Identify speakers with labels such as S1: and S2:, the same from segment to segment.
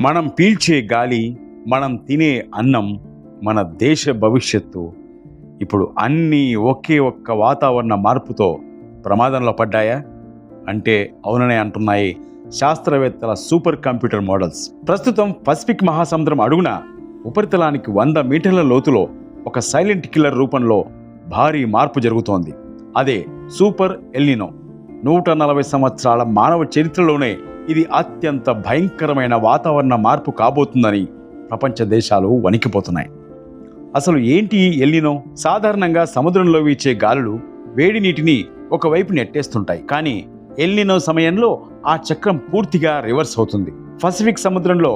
S1: మనం పీల్చే గాలి, మనం తినే అన్నం, మన దేశ భవిష్యత్తు ఇప్పుడు అన్నీ ఒకే ఒక్క వాతావరణ మార్పుతో ప్రమాదంలో పడ్డాయా అంటే అవుననే అంటున్నాయి శాస్త్రవేత్తల సూపర్ కంప్యూటర్ మోడల్స్. ప్రస్తుతం పసిఫిక్ మహాసముద్రం అడుగున ఉపరితలానికి 100 మీటర్ల లోతులో ఒక సైలెంట్ కిల్లర్ రూపంలో భారీ మార్పు జరుగుతోంది. అదే సూపర్ ఎల్నినో. 140 సంవత్సరాల మానవ చరిత్రలోనే ఇది అత్యంత భయంకరమైన వాతావరణ మార్పు కాబోతుందని ప్రపంచ దేశాలు వణికిపోతున్నాయి. అసలు ఏంటి ఎల్నినో? సాధారణంగా సముద్రంలో వీచే గాలులు వేడి నీటిని ఒకవైపు నెట్టేస్తుంటాయి. కానీ ఎల్నినో సమయంలో ఆ చక్రం పూర్తిగా రివర్స్ అవుతుంది. పసిఫిక్ సముద్రంలో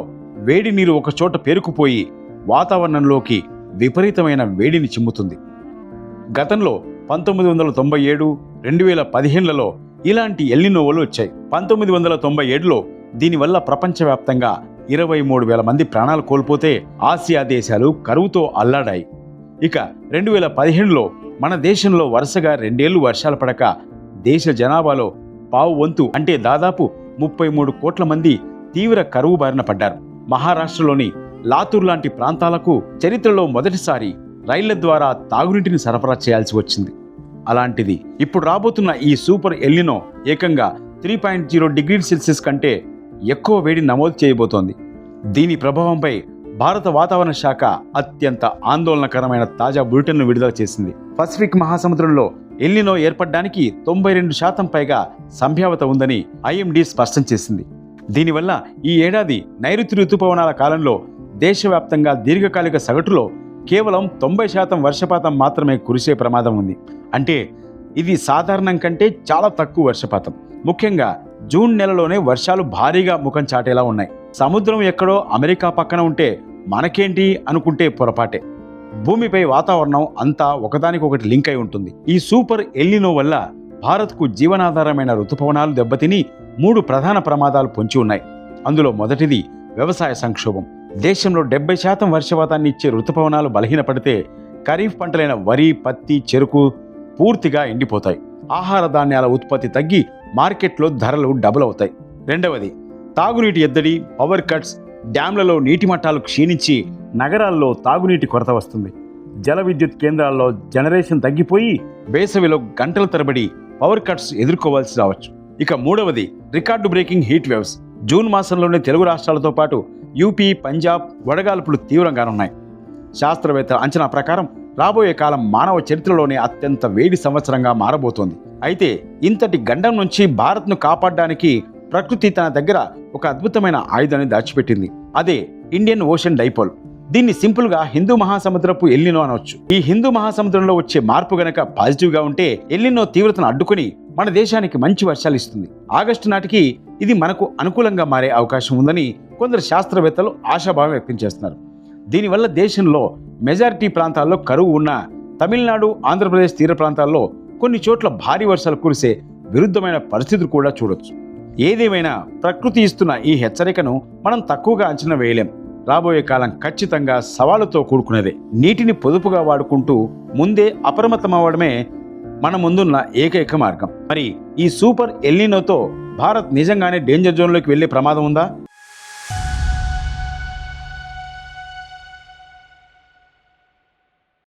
S1: వేడి నీరు ఒక చోట పేరుకుపోయి వాతావరణంలోకి విపరీతమైన వేడిని చిమ్ముతుంది. గతంలో 1997, 2015లలో ఇలాంటి ఎల్నినోలు వచ్చాయి. 1997లో దీనివల్ల ప్రపంచవ్యాప్తంగా 23,000 మంది ప్రాణాలు కోల్పోతే ఆసియా దేశాలు కరువుతో అల్లాడాయి. ఇక 2015లో మన దేశంలో వరుసగా 2 ఏళ్లు వర్షాలు పడక దేశ జనాభాలో పావు వంతు అంటే దాదాపు 33 కోట్ల మంది తీవ్ర కరువు బారిన పడ్డారు. మహారాష్ట్రలోని లాతూర్ లాంటి ప్రాంతాలకు చరిత్రలో మొదటిసారి రైళ్ల ద్వారా తాగునీటిని సరఫరా చేయాల్సి వచ్చింది. అలాంటిది ఇప్పుడు రాబోతున్న ఈ సూపర్ ఎల్నినో ఏకంగా 3.0 డిగ్రీల సెల్సియస్ కంటే ఎక్కువ వేడి నమోదు చేయబోతోంది. దీని ప్రభావంపై భారత వాతావరణ శాఖ అత్యంత ఆందోళనకరమైన తాజా బులెటిన్ను విడుదల చేసింది. పసిఫిక్ మహాసముద్రంలో ఎల్నినో ఏర్పడడానికి 92% పైగా సంభావ్యత ఉందని ఐఎండీ స్పష్టం చేసింది. దీనివల్ల ఈ ఏడాది నైరుతి ఋతుపవనాల కాలంలో దేశవ్యాప్తంగా దీర్ఘకాలిక సగటులో కేవలం 90% వర్షపాతం మాత్రమే కురిసే ప్రమాదం ఉంది. అంటే ఇది సాధారణం కంటే చాలా తక్కువ వర్షపాతం. ముఖ్యంగా జూన్ నెలలోనే వర్షాలు భారీగా ముఖం చాటేలా ఉన్నాయి. సముద్రం ఎక్కడో అమెరికా పక్కన ఉంటే మనకేంటి అనుకుంటే పొరపాటే. భూమిపై వాతావరణం అంతా ఒకదానికొకటి లింక్ అయి ఉంటుంది. ఈ సూపర్ ఎల్నినో వల్ల భారత్కు జీవనాధారమైన ఋతుపవనాలు దెబ్బతిని 3 ప్రధాన ప్రమాదాలు పొంచి ఉన్నాయి. అందులో మొదటిది వ్యవసాయ సంక్షోభం. దేశంలో 70% వర్షపాతాన్ని ఇచ్చే ఋతుపవనాలు బలహీనపడితే ఖరీఫ్ పంటలైన వరి, పత్తి, చెరుకు పూర్తిగా ఎండిపోతాయి. ఆహార ధాన్యాల ఉత్పత్తి తగ్గి మార్కెట్లో ధరలు డబుల్ అవుతాయి. రెండవది తాగునీటి ఎద్దడి, పవర్ కట్స్. డ్యాంలలో నీటి మట్టాలు క్షీణించి నగరాల్లో తాగునీటి కొరత వస్తుంది. జల విద్యుత్ కేంద్రాల్లో జనరేషన్ తగ్గిపోయి వేసవిలో గంటల తరబడి పవర్ కట్స్ ఎదుర్కోవాల్సి రావచ్చు. ఇక మూడవది record breaking heat waves. June మాసంలోనే తెలుగు రాష్ట్రాలతో పాటు యూపీ, పంజాబ్ వడగాల్పులు తీవ్రంగానున్నాయి. శాస్త్రవేత్తల అంచనా ప్రకారం రాబోయే కాలం మానవ చరిత్రలోనే అత్యంత వేడి సంవత్సరంగా మారబోతోంది. అయితే ఇంతటి గండం నుంచి భారత్ను కాపాడడానికి ప్రకృతి తన దగ్గర ఒక అద్భుతమైన ఆయుధాన్ని దాచిపెట్టింది. అదే ఇండియన్ ఓషన్ డైపోల్. దీన్ని సింపుల్గా హిందూ మహాసముద్రపు ఎల్నినో అనవచ్చు. ఈ హిందూ మహాసముద్రంలో వచ్చే మార్పు గనక పాజిటివ్గా ఉంటే ఎల్నినో తీవ్రతను అడ్డుకుని మన దేశానికి మంచి వర్షాలు ఇస్తుంది. ఆగస్టు నాటికి ఇది మనకు అనుకూలంగా మారే అవకాశం ఉందని కొందరు శాస్త్రవేత్తలు ఆశాభావం వ్యక్తం చేస్తున్నారు. దీనివల్ల దేశంలో మెజారిటీ ప్రాంతాల్లో కరువు ఉన్న తమిళనాడు, ఆంధ్రప్రదేశ్ తీర ప్రాంతాల్లో కొన్ని చోట్ల భారీ వర్షాలు కురిసే విరుద్ధమైన పరిస్థితులు కూడా చూడొచ్చు. ఏదేమైనా ప్రకృతి ఇస్తున్న ఈ హెచ్చరికను మనం తక్కువగా అంచనా వేయలేం. రాబోయే కాలం ఖచ్చితంగా సవాలుతో కూడుకున్నదే. నీటిని పొదుపుగా వాడుకుంటూ ముందే అప్రమత్తమవ్వడమే మన ముందున్న ఏకైక మార్గం. మరి ఈ సూపర్ ఎల్నినోతో భారత్ నిజంగానే డేంజర్ జోన్లోకి వెళ్లే ప్రమాదం ఉందా?